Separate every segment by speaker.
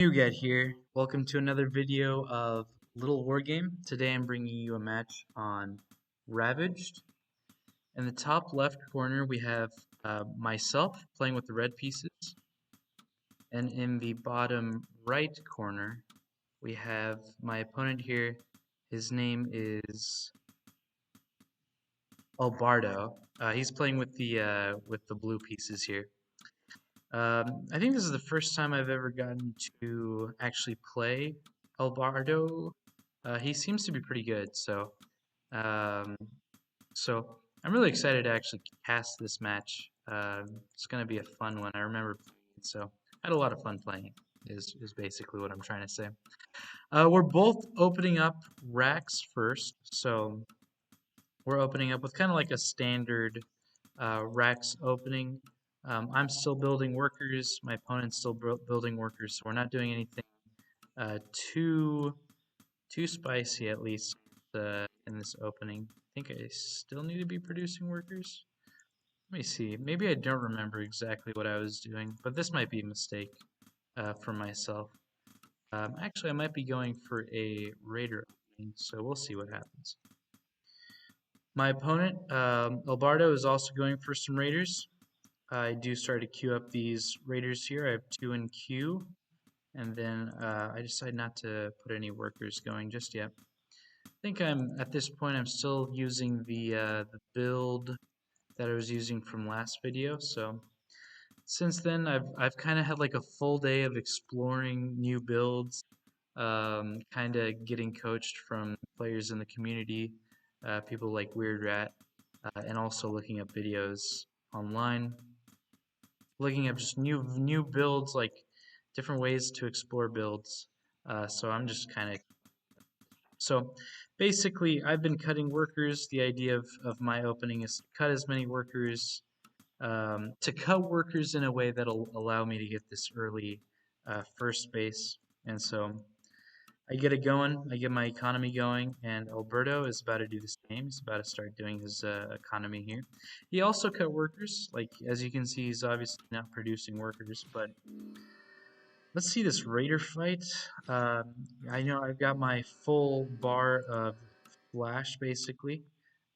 Speaker 1: Neagat here. Welcome to another video of Littlewargame. Today I'm bringing you a match on Ravaged. In the top left corner we have myself playing with the red pieces, and in the bottom right corner we have my opponent here. His name is Elbarto. He's playing with the blue pieces here. I think this is the first time I've ever gotten to actually play Albardo. He seems to be pretty good, um, so I'm really excited to actually cast this match. It's going to be a fun one. I remember playing it, so I had a lot of fun playing it. Is basically what I'm trying to say. We're both opening up racks first, so we're opening up with kind of like a standard racks opening. I'm still building workers. My opponent's still building workers, so we're not doing anything uh, too too spicy, at least in this opening. I think I still need to be producing workers. Let me see. Maybe I don't remember exactly what I was doing, but this might be a mistake for myself. Actually, I might be going for a raider opening, so we'll see what happens. My opponent, Albardo, is also going for some raiders. I do start to queue up these raiders here. I have 2 in queue, and then I decide not to put any workers going just yet. I think at this point I'm still using the build that I was using from last video. So since then I've kind of had like a full day of exploring new builds, kind of getting coached from players in the community, people like Weird Rat, and also looking up videos online, looking at just new builds, like different ways to explore builds. So I'm just kind of so basically I've been cutting workers. The idea of my opening is to cut as many workers, to cut workers in a way that'll allow me to get this early first base. And so I get it going, I get my economy going, and Alberto is about to do the same. He's about to start doing his economy here. He also cut workers. Like, as you can see, he's obviously not producing workers, but let's see this raider fight. I know I've got my full bar of flash, basically.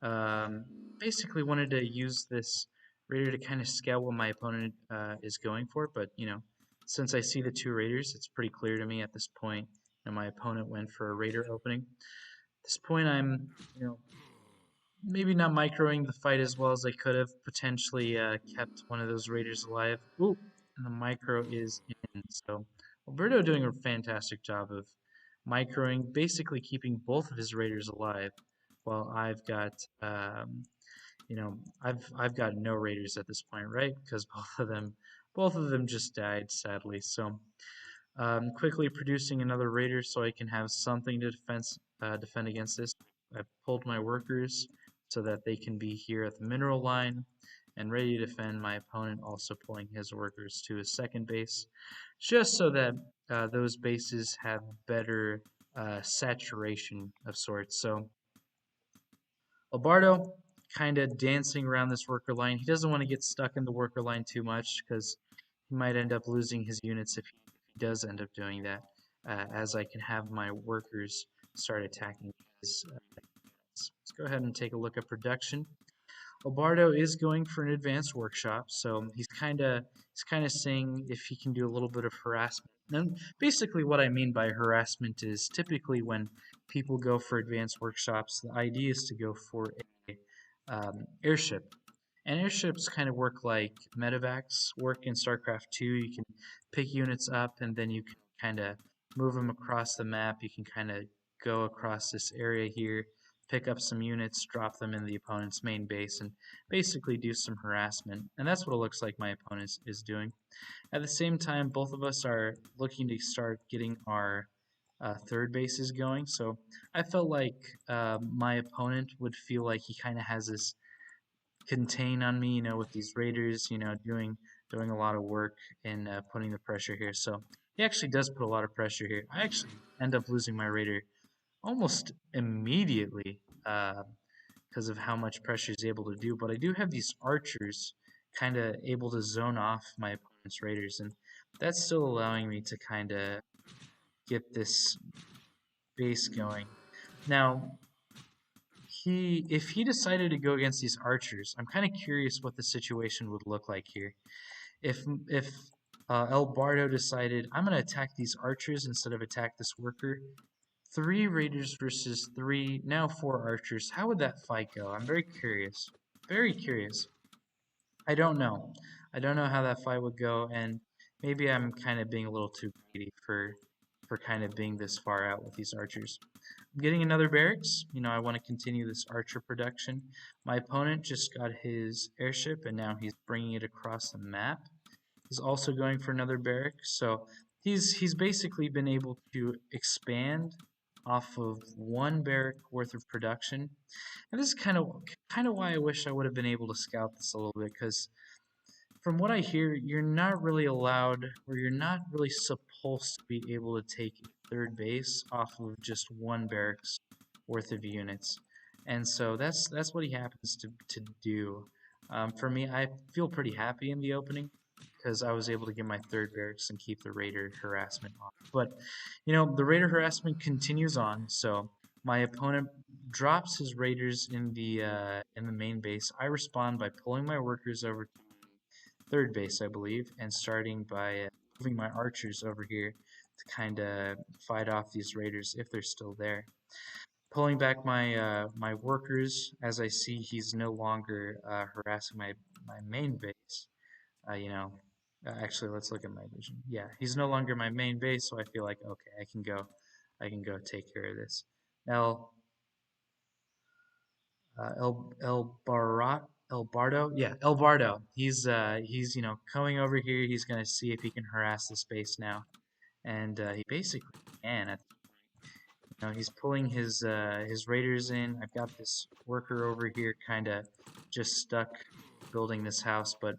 Speaker 1: Um, Basically wanted to use this raider to kind of scout what my opponent is going for, but, since I see the 2 raiders, it's pretty clear to me at this point that my opponent went for a raider opening. At this point, I'm, maybe not microing the fight as well as I could have. Potentially kept one of those raiders alive. Ooh, and the micro is in. So Alberto doing a fantastic job of microing, basically keeping both of his raiders alive, while I've got, I've got no raiders at this point, right? Because both of them just died, sadly. So quickly producing another raider so I can have something to defend against this. I've pulled my workers so that they can be here at the mineral line and ready to defend. My opponent also pulling his workers to his second base, just so that those bases have better saturation of sorts. So Albardo kind of dancing around this worker line. He doesn't want to get stuck in the worker line too much because he might end up losing his units if he does end up doing that, as I can have my workers start attacking his units. Let's go ahead and take a look at production. Albardo is going for an advanced workshop, so he's kind of seeing if he can do a little bit of harassment. And basically, what I mean by harassment is typically when people go for advanced workshops, the idea is to go for a airship. And airships kind of work like medevacs work in StarCraft 2. You can pick units up and then you can kind of move them across the map. You can kind of go across this area here, pick up some units, drop them in the opponent's main base, and basically do some harassment. And that's what it looks like my opponent is doing. At the same time, both of us are looking to start getting our third bases going. So I felt like my opponent would feel like he kind of has this contain on me, with these raiders, doing a lot of work and putting the pressure here. So he actually does put a lot of pressure here. I actually end up losing my raider almost immediately because of how much pressure he's able to do. But I do have these archers kind of able to zone off my opponent's raiders, and that's still allowing me to kind of get this base going. Now, if he decided to go against these archers, I'm kind of curious what the situation would look like here. If El Bardo decided, I'm going to attack these archers instead of attack this worker, 3 raiders versus 3, now 4 archers, how would that fight go? I'm very curious. Very curious. I don't know. I don't know how that fight would go, and maybe I'm kind of being a little too greedy for kind of being this far out with these archers. I'm getting another barracks. You know, I want to continue this archer production. My opponent just got his airship, and now he's bringing it across the map. He's also going for another barrack, so he's basically been able to expand off of 1 barrack worth of production. And this is kind of why I wish I would have been able to scout this a little bit, because from what I hear, you're not really allowed, or you're not really supposed to be able to take a 3rd base off of just 1 barracks worth of units. And so that's what he happens to do. For me, I feel pretty happy in the opening because I was able to get my 3rd barracks and keep the raider harassment off. But, you know, the raider harassment continues on, so my opponent drops his raiders in the main base. I respond by pulling my workers over to 3rd base, I believe, and starting by moving my archers over here to kind of fight off these raiders if they're still there. Pulling back my workers as I see he's no longer harassing my main base. You know, actually, let's look at my vision. Yeah, he's no longer my main base, so I feel like okay, I can go take care of this. Now, El Bardo, yeah, El Bardo. He's you know coming over here. He's gonna see if he can harass this base now, and he basically can. You know, he's pulling his raiders in. I've got this worker over here, kind of just stuck building this house, but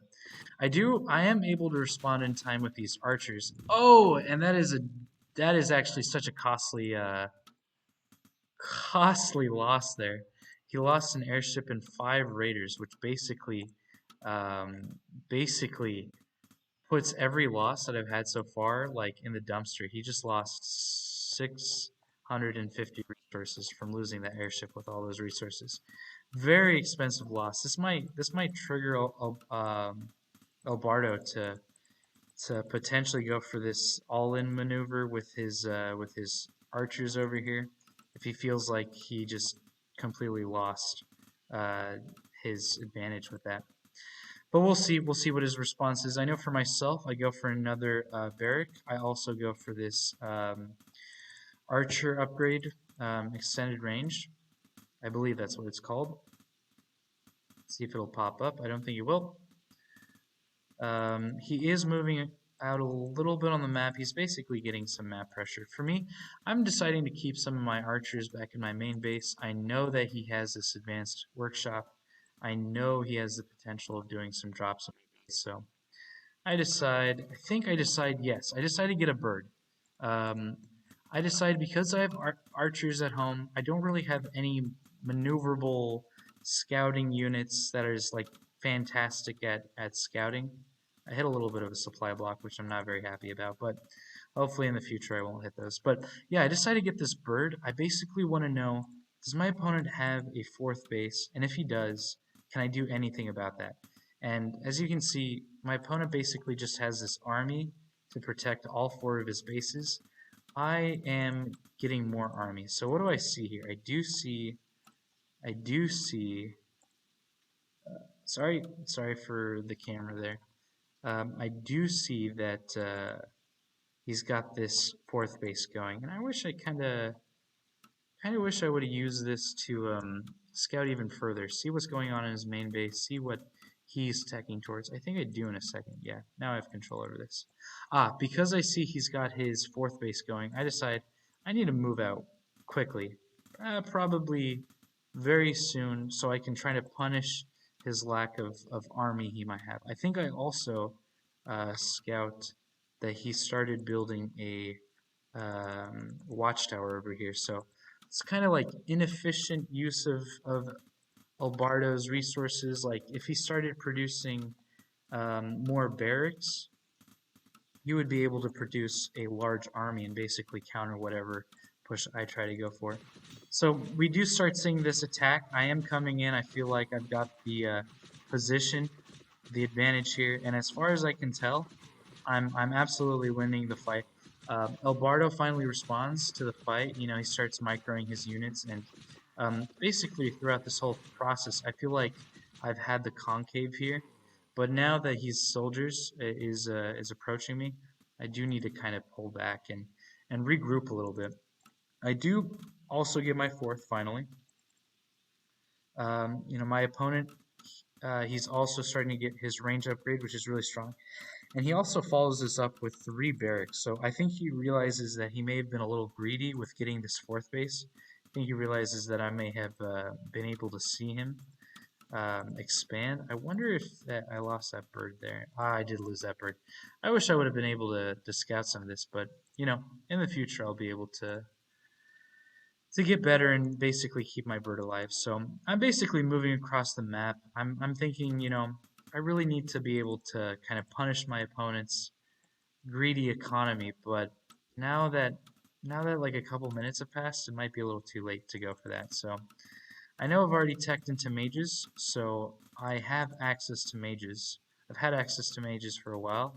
Speaker 1: I am able to respond in time with these archers. Oh, and that is actually such a costly loss there. He lost an airship and 5 raiders, which um, basically puts every loss that I've had so far like in the dumpster. He just lost 650 resources from losing that airship with all those resources. Very expensive loss. This might trigger Albardo to potentially go for this all-in maneuver with his archers over here if he feels like he just completely lost uh, his advantage with that. But we'll see. We'll see what his response is. I know for myself, I go for another barrack. I also go for this archer upgrade, extended range. I believe that's what it's called. See if it'll pop up. I don't think it will. He is moving out a little bit on the map. He's basically getting some map pressure. For me, I'm deciding to keep some of my archers back in my main base. I know that he has this advanced workshop. I know he has the potential of doing some drops on my base, so I think I decide, yes, I decide to get a bird. Um, I decide because I have archers at home, I don't really have any maneuverable scouting units that are just like fantastic at scouting. I hit a little bit of a supply block, which I'm not very happy about, but hopefully in the future I won't hit those. But yeah, I decided to get this bird. I basically want to know, does my opponent have a 4th base? And if he does, can I do anything about that? And as you can see, my opponent basically just has this army to protect all 4 of his bases. I am getting more armies. So what do I see here? I do see, sorry for the camera there. I do see that he's got this 4th base going, and I wish I kind of wish I would have used this to scout even further, see what's going on in his main base, see what he's teching towards. I think I do in a second. Yeah, now I have control over this. Because I see he's got his 4th base going, I decide I need to move out quickly, probably very soon, so I can try to punish his lack of army he might have. I think I also scout that he started building a watchtower over here, so it's kind of like inefficient use of Albardo's resources. Like if he started producing more barracks, you would be able to produce a large army and basically counter whatever push I try to go for. So we do start seeing this attack. I am coming in. I feel like I've got the position, the advantage here, and as far as I can tell, I'm absolutely winning the fight. Elbarto finally responds to the fight. You know, he starts microing his units, and basically throughout this whole process, I feel like I've had the concave here, but now that his soldiers is approaching me, I do need to kind of pull back and regroup a little bit. I do also get my fourth finally. You know, my opponent, he's also starting to get his range upgrade, which is really strong. And he also follows this up with 3 barracks. So I think he realizes that he may have been a little greedy with getting this fourth base. I think he realizes that I may have been able to see him expand. I wonder if I lost that bird there. Ah, I did lose that bird. I wish I would have been able to scout some of this, but you know, in the future I'll be able to get better and basically keep my bird alive. So I'm basically moving across the map. I'm thinking, you know, I really need to be able to kind of punish my opponent's greedy economy, but now that like a couple minutes have passed, it might be a little too late to go for that. So I know I've already teched into mages, so I have access to mages. I've had access to mages for a while,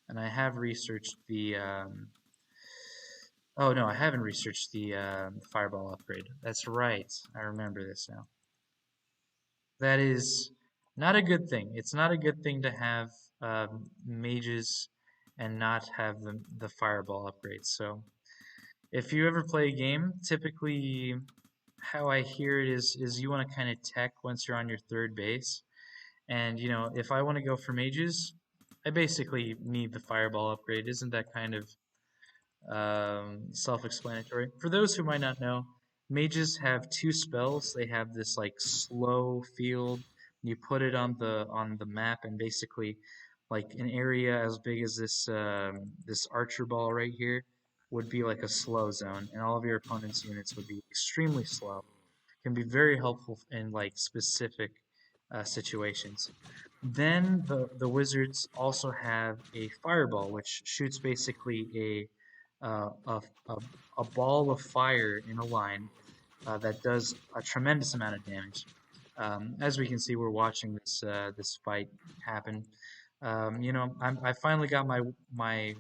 Speaker 1: and I have researched the oh no, I haven't researched the fireball upgrade. That's right. I remember this now. That is not a good thing. It's not a good thing to have mages and not have the fireball upgrade. So if you ever play a game, typically how I hear it is you want to kind of tech once you're on your third base. And you know, if I want to go for mages, I basically need the fireball upgrade. Isn't that kind of self-explanatory? For those who might not know, mages have 2 spells. They have this like slow field. You put it on the map, and basically, like an area as big as this archer ball right here would be like a slow zone, and all of your opponent's units would be extremely slow. Can be very helpful in like specific situations. Then the wizards also have a fireball, which shoots basically uh, a, a, a ball of fire in a line that does a tremendous amount of damage. As we can see, we're watching this fight happen. You know, I finally got my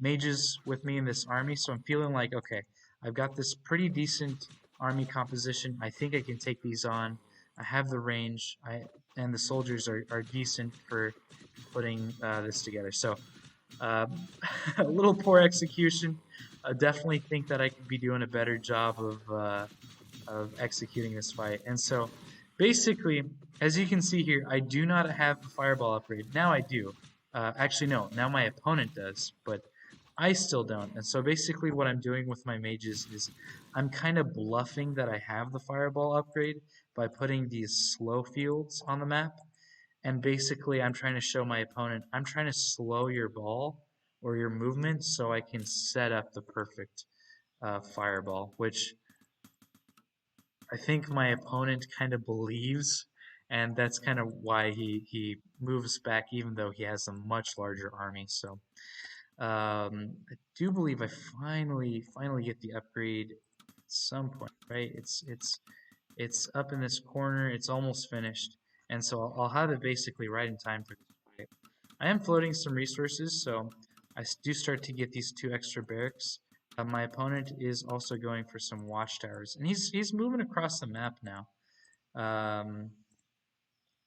Speaker 1: mages with me in this army, so I'm feeling like, okay, I've got this pretty decent army composition. I think I can take these on. I have the range, and the soldiers are decent for putting this together. So um, a little poor execution. I definitely think that I could be doing a better job of executing this fight. And so basically, as you can see here, I do not have the fireball upgrade. Now I do. Actually, no. Now my opponent does, but I still don't. And so basically what I'm doing with my mages is I'm kind of bluffing that I have the fireball upgrade by putting these slow fields on the map. And basically I'm trying to show my opponent, I'm trying to slow your ball or your movement so I can set up the perfect fireball, which I think my opponent kind of believes, and that's kind of why he moves back even though he has a much larger army. So I do believe I finally get the upgrade at some point, right? It's up in this corner. It's almost finished, and so I'll have it basically right in time for this fight. I am floating some resources, so I do start to get these 2 extra barracks. My opponent is also going for some watchtowers, and he's moving across the map now. Um,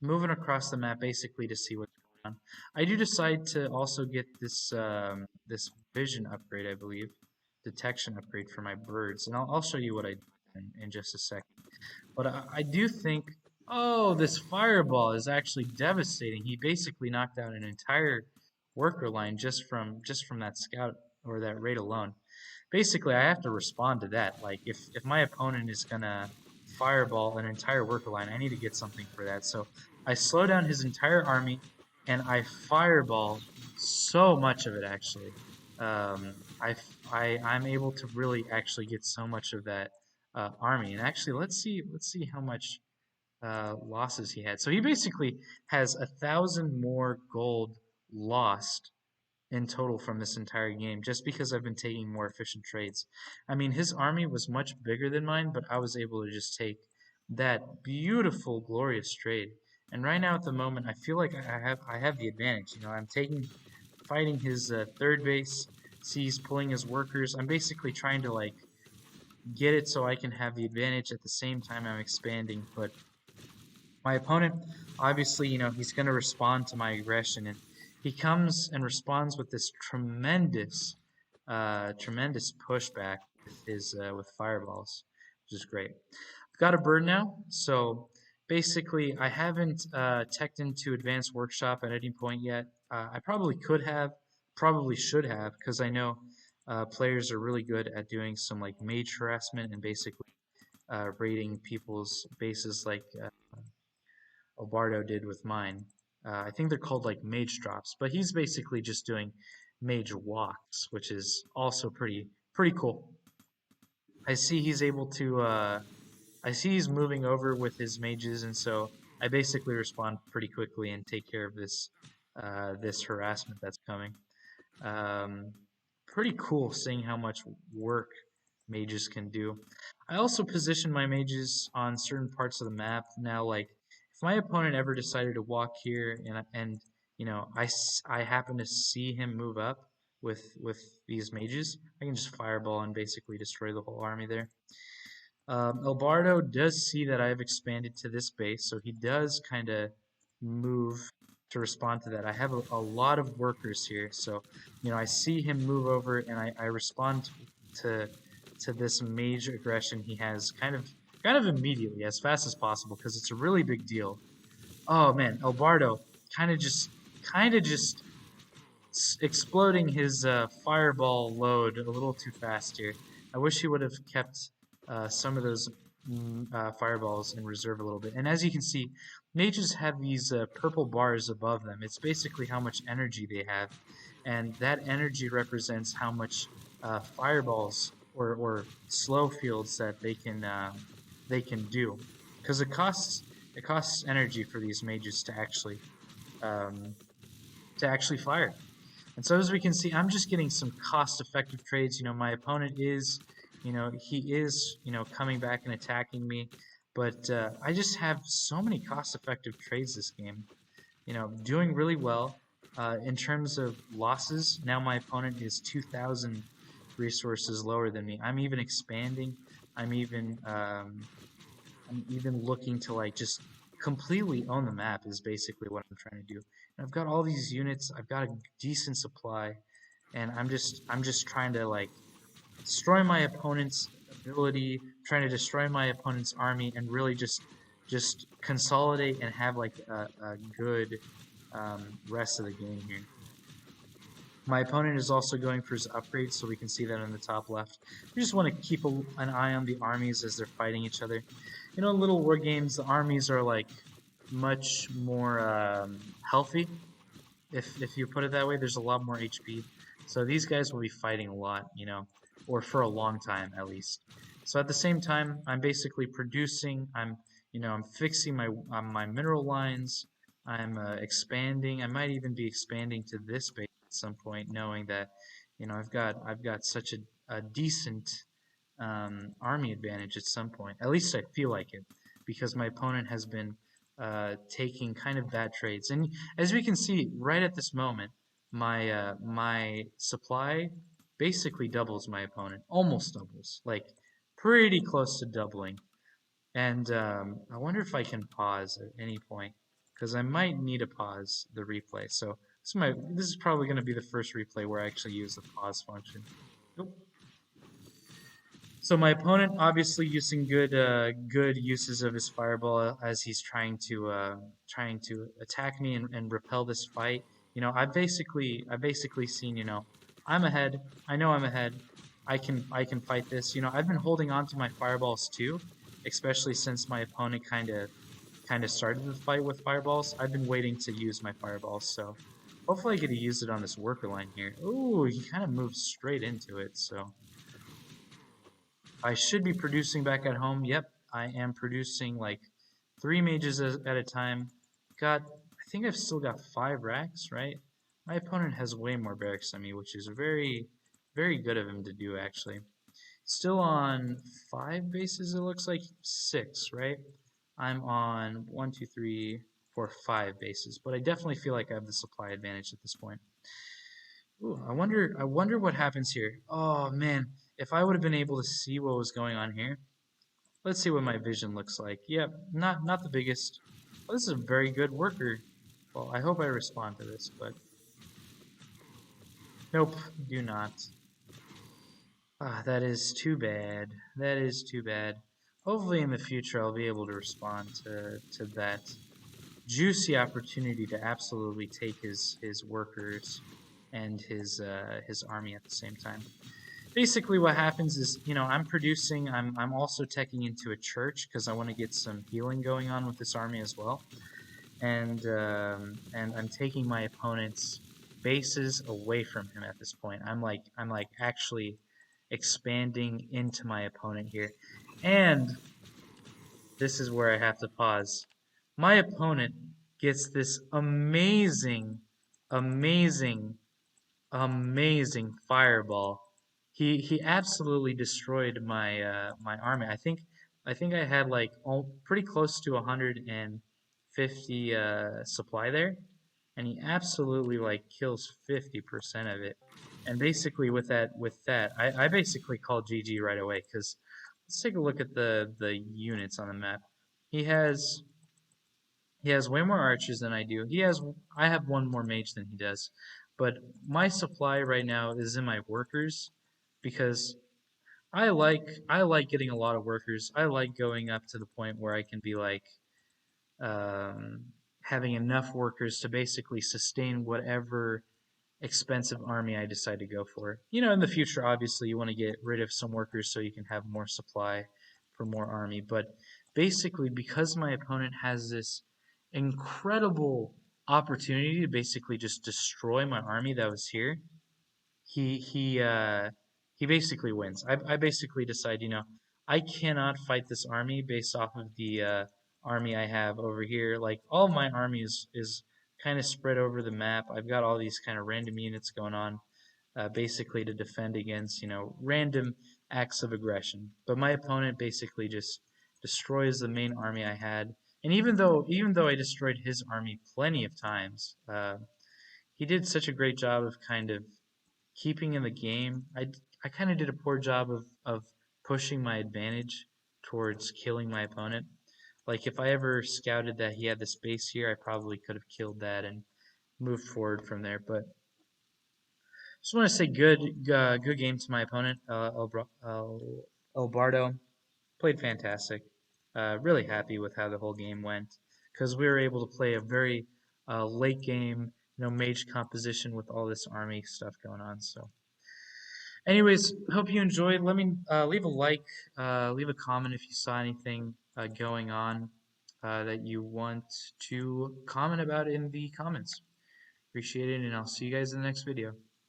Speaker 1: Moving across the map basically to see what's going on. I do decide to also get this this vision upgrade, I believe, detection upgrade for my birds, and I'll show you what I do in just a second. But I do think, oh, this fireball is actually devastating. He basically knocked out an entire worker line just from that scout or that raid alone. Basically, I have to respond to that. Like, if my opponent is gonna fireball an entire worker line, I need to get something for that. So I slow down his entire army, and I fireball so much of it actually. Um, I'm able to really actually get so much of that army. And actually, let's see how much losses he had. So he basically has 1,000 more gold lost in total from this entire game, just because I've been taking more efficient trades. I mean, his army was much bigger than mine, but I was able to just take that beautiful, glorious trade. And right now, at the moment, I feel like I have the advantage. I'm fighting his third base. See, he's pulling his workers. I'm basically trying to like get it so I can have the advantage at the same time I'm expanding. But my opponent, obviously, he's going to respond to my aggression, and he comes and responds with this tremendous pushback with his with fireballs, which is great. I've got a bird now, so basically, I haven't teched into Advanced Workshop at any point yet. I probably could have, probably should have, because I know players are really good at doing some like mage harassment and basically raiding people's bases like Albardo did with mine. I think they're called like mage drops, but he's basically just doing mage walks, which is also pretty cool. I see he's able to. I see he's moving over with his mages, and so I basically respond pretty quickly and take care of this harassment that's coming. Um, Pretty cool seeing how much work mages can do. I also position my mages on certain parts of the map now. Like if my opponent ever decided to walk here and I happen to see him move up with these mages, I can just fireball and basically destroy the whole army there. Elbardo does see that I have expanded to this base, so he does kind of move to respond to that. I have a lot of workers here, so I see him move over, and I respond to this mage aggression he has kind of immediately, as fast as possible, because it's a really big deal. Oh man, Elbardo kind of just exploding his fireball load a little too fast here. I wish he would have kept some of those fireballs in reserve a little bit. And as you can see, mages have these purple bars above them. It's basically how much energy they have, and that energy represents how much fireballs or slow fields that they can do. Because it costs energy for these mages um, to actually fire. And so as we can see, I'm just getting some cost-effective trades. My opponent is, he is, coming back and attacking me. But I just have so many cost-effective trades this game. Doing really well. In terms of losses, now my opponent is 2,000 resources lower than me. I'm even expanding. I'm even looking to like just completely own the map is basically what I'm trying to do. And I've got all these units, I've got a decent supply, and I'm just trying to like destroy my opponent's ability, trying to destroy my opponent's army, and really just consolidate and have like a good rest of the game here. My opponent is also going for his upgrades, so we can see that in the top left. We just want to keep an eye on the armies as they're fighting each other. In Littlewargames, the armies are like much more healthy, if you put it that way. There's a lot more HP, so these guys will be fighting a lot, or for a long time at least. So at the same time, I'm basically producing. I'm fixing my mineral lines. I'm expanding. I might even be expanding to this base at some point, knowing that I've got such a decent army advantage at some point. At least I feel like it, because my opponent has been taking kind of bad trades. And as we can see, right at this moment, my supply basically doubles my opponent, almost doubles, like pretty close to doubling. And I wonder if I can pause at any point, because I might need to pause the replay. So this is probably going to be the first replay where I actually use the pause function. Nope. So my opponent obviously using good uses of his fireball as he's trying to attack me and repel this fight. I've basically seen, I'm ahead. I know I'm ahead. I can fight this. I've been holding on to my fireballs too, especially since my opponent kind of started the fight with fireballs. I've been waiting to use my fireballs, so hopefully I get to use it on this worker line here. Ooh, he kind of moved straight into it, so I should be producing back at home. Yep, I am producing like 3 mages at a time. I think I've still got 5 racks, right? My opponent has way more barracks than me, which is very, very good of him to do, actually. Still on 5 bases, it looks like. 6, right? I'm on 1, 2, 3, 4, 5 bases, but I definitely feel like I have the supply advantage at this point. Ooh, I wonder what happens here. Oh man, if I would have been able to see what was going on here. Let's see what my vision looks like. Yep, not the biggest. Oh, this is a very good worker. Well, I hope I respond to this, but nope, do not. Ah, that is too bad. That is too bad. Hopefully in the future I'll be able to respond to that juicy opportunity to absolutely take his workers and his army at the same time. Basically what happens is, I'm producing, I'm also teching into a church because I want to get some healing going on with this army as well. And I'm taking my opponent's bases away from him at this point. I'm like actually expanding into my opponent here. And this is where I have to pause. My opponent gets this amazing, amazing, amazing fireball. He absolutely destroyed my army. I think I had like pretty close to 150 supply there, and he absolutely like kills 50% of it. And basically with that, I basically called GG right away because let's take a look at the units on the map. He has he has way more archers than I do. I have one more mage than he does. But my supply right now is in my workers because I like getting a lot of workers. I like going up to the point where I can be like um, having enough workers to basically sustain whatever expensive army I decide to go for. In the future, obviously, you want to get rid of some workers so you can have more supply for more army. But basically, because my opponent has this incredible opportunity to basically just destroy my army that was here, he he uh, he basically wins. I basically decide, I cannot fight this army based off of the army I have over here. Like all my army is kind of spread over the map. I've got all these kind of random units going on, basically to defend against random acts of aggression. But my opponent basically just destroys the main army I had. And even though I destroyed his army plenty of times, he did such a great job of kind of keeping in the game. I kind of did a poor job of pushing my advantage towards killing my opponent. Like if I ever scouted that he had the space here, I probably could have killed that and moved forward from there. But just want to say good game to my opponent, Elbarto. Played fantastic. Really happy with how the whole game went because we were able to play a very late game, mage composition with all this army stuff going on. So. Anyways, hope you enjoyed. Let me leave a like, leave a comment if you saw anything going on that you want to comment about in the comments. Appreciate it, and I'll see you guys in the next video.